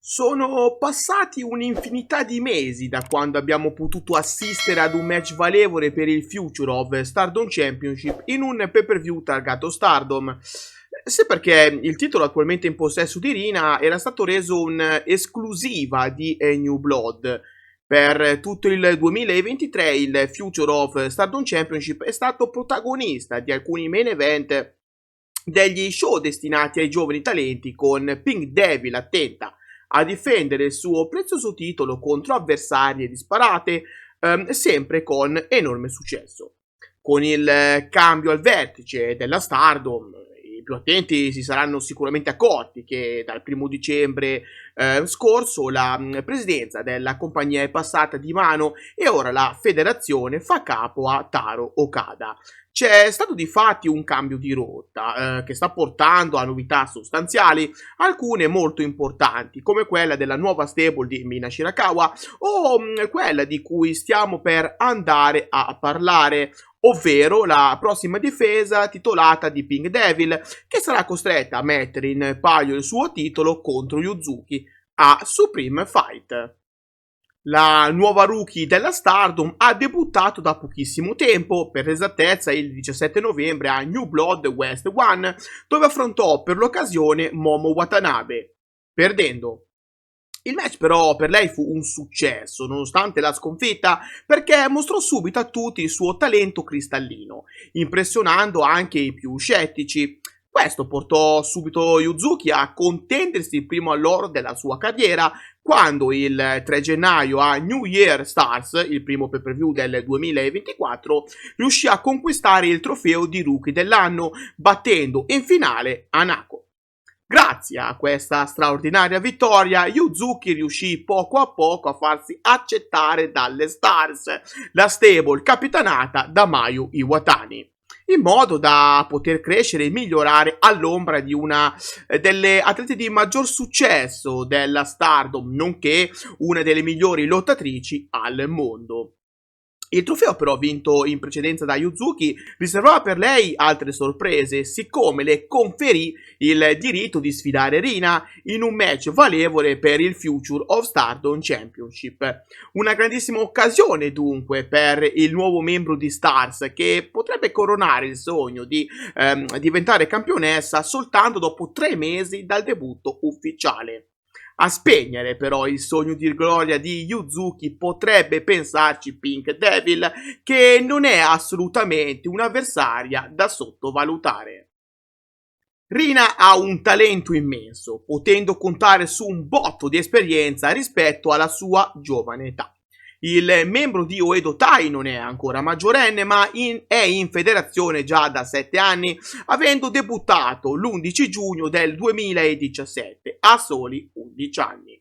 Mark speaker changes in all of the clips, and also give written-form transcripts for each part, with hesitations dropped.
Speaker 1: Sono passati un'infinità di mesi da quando abbiamo potuto assistere ad un match valevole per il Future of Stardom Championship in un pay-per-view targato Stardom. Sì, perché il titolo attualmente in possesso di Rina era stato reso un'esclusiva di New Blood. Per tutto il 2023 il Future of Stardom Championship è stato protagonista di alcuni main event degli show destinati ai giovani talenti, con Pink Devil attenta a difendere il suo prezioso titolo contro avversarie disparate, sempre con enorme successo. Con il cambio al vertice della Stardom, i più attenti si saranno sicuramente accorti che dal 1° dicembre scorso la presidenza della compagnia è passata di mano e ora la federazione fa capo a Taro Okada. C'è stato di fatti un cambio di rotta che sta portando a novità sostanziali, alcune molto importanti, come quella della nuova stable di Mina Shirakawa o quella di cui stiamo per andare a parlare, ovvero la prossima difesa titolata di Pink Devil, che sarà costretta a mettere in palio il suo titolo contro Yuzuki a Supreme Fight. La nuova rookie della Stardom ha debuttato da pochissimo tempo, per l'esattezza il 17 novembre a New Blood West 1, dove affrontò per l'occasione Momo Watanabe, perdendo. Il match però per lei fu un successo, nonostante la sconfitta, perché mostrò subito a tutti il suo talento cristallino, impressionando anche i più scettici. Questo portò subito Yuzuki a contendersi il primo all'oro della sua carriera, quando il 3 gennaio a New Year Stars, il primo pay-per-view del 2024, riuscì a conquistare il trofeo di rookie dell'anno, battendo in finale Hanako. Grazie a questa straordinaria vittoria, Yuzuki riuscì poco a poco a farsi accettare dalle Stars, la stable capitanata da Mayu Iwatani, in modo da poter crescere e migliorare all'ombra di una delle atlete di maggior successo della Stardom, nonché una delle migliori lottatrici al mondo. Il trofeo però vinto in precedenza da Yuzuki riservava per lei altre sorprese, siccome le conferì il diritto di sfidare Rina in un match valevole per il Future of Stardom Championship. Una grandissima occasione dunque per il nuovo membro di Stars, che potrebbe coronare il sogno di diventare campionessa soltanto dopo 3 mesi dal debutto ufficiale. A spegnere però il sogno di gloria di Yuzuki potrebbe pensarci Pink Devil, che non è assolutamente un'avversaria da sottovalutare. Rina ha un talento immenso, potendo contare su un botto di esperienza rispetto alla sua giovane età. Il membro di Oedo Tai non è ancora maggiorenne, ma è in federazione già da 7 anni, avendo debuttato l'11 giugno del 2017, a soli 11 anni.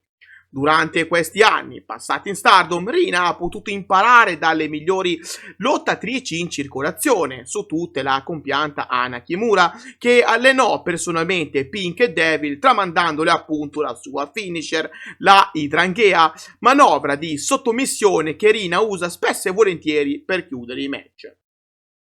Speaker 1: Durante questi anni passati in Stardom, Rina ha potuto imparare dalle migliori lottatrici in circolazione, su tutte la compianta Ana Kimura, che allenò personalmente Pink Devil, tramandandole appunto la sua finisher, la Hydrangea, manovra di sottomissione che Rina usa spesso e volentieri per chiudere i match.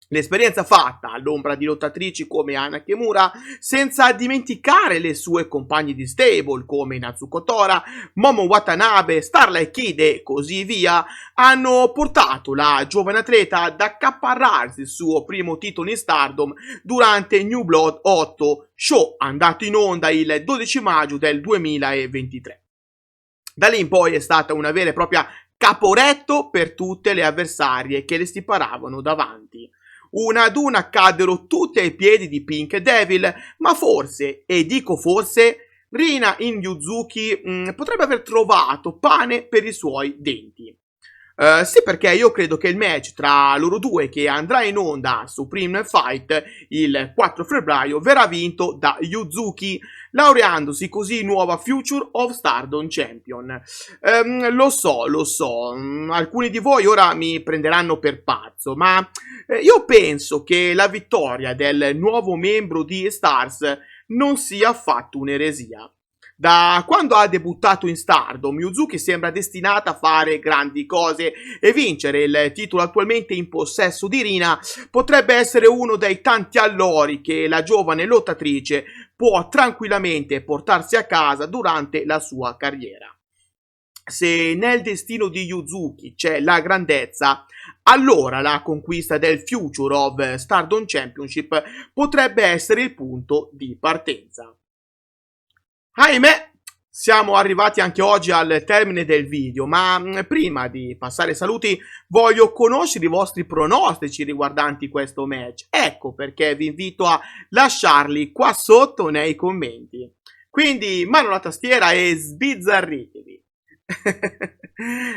Speaker 1: L'esperienza fatta all'ombra di lottatrici come Ana Kimura, senza dimenticare le sue compagne di stable come Natsuko Tora, Momo Watanabe, Starlight Kid e così via, hanno portato la giovane atleta ad accaparrarsi il suo primo titolo in Stardom durante New Blood 8, show andato in onda il 12 maggio del 2023. Da lì in poi è stata una vera e propria caporetto per tutte le avversarie che le stiparavano davanti. Una ad una caddero tutte ai piedi di Pink Devil, ma forse, e dico forse, Rina in Yuzuki potrebbe aver trovato pane per i suoi denti. Sì, perché io credo che il match tra loro due, che andrà in onda a Supreme Fight il 4 febbraio, verrà vinto da Yuzuki, laureandosi così nuova Future of Stardom Champion. Lo so, alcuni di voi ora mi prenderanno per pazzo, ma io penso che la vittoria del nuovo membro di Stars non sia affatto un'eresia. Da quando ha debuttato in Stardom, Yuzuki sembra destinata a fare grandi cose e vincere il titolo attualmente in possesso di Rina potrebbe essere uno dei tanti allori che la giovane lottatrice può tranquillamente portarsi a casa durante la sua carriera. Se nel destino di Yuzuki c'è la grandezza, allora la conquista del Future of Stardom Championship potrebbe essere il punto di partenza. Ahimè, siamo arrivati anche oggi al termine del video, ma prima di passare ai saluti voglio conoscere i vostri pronostici riguardanti questo match. Ecco perché vi invito a lasciarli qua sotto nei commenti. Quindi mano alla tastiera e sbizzarritevi.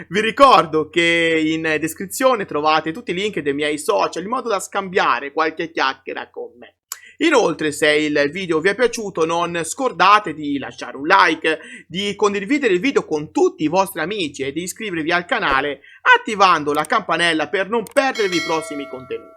Speaker 1: Vi ricordo che in descrizione trovate tutti i link dei miei social in modo da scambiare qualche chiacchiera con me. Inoltre, se il video vi è piaciuto, non scordate di lasciare un like, di condividere il video con tutti i vostri amici e di iscrivervi al canale attivando la campanella per non perdervi i prossimi contenuti.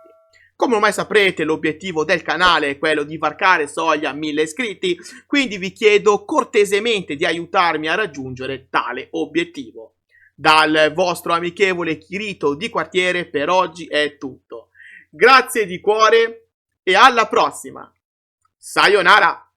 Speaker 1: Come ormai saprete, l'obiettivo del canale è quello di varcare soglia 1000 iscritti, quindi vi chiedo cortesemente di aiutarmi a raggiungere tale obiettivo. Dal vostro amichevole Kirito di quartiere per oggi è tutto. Grazie di cuore e alla prossima! Sayonara!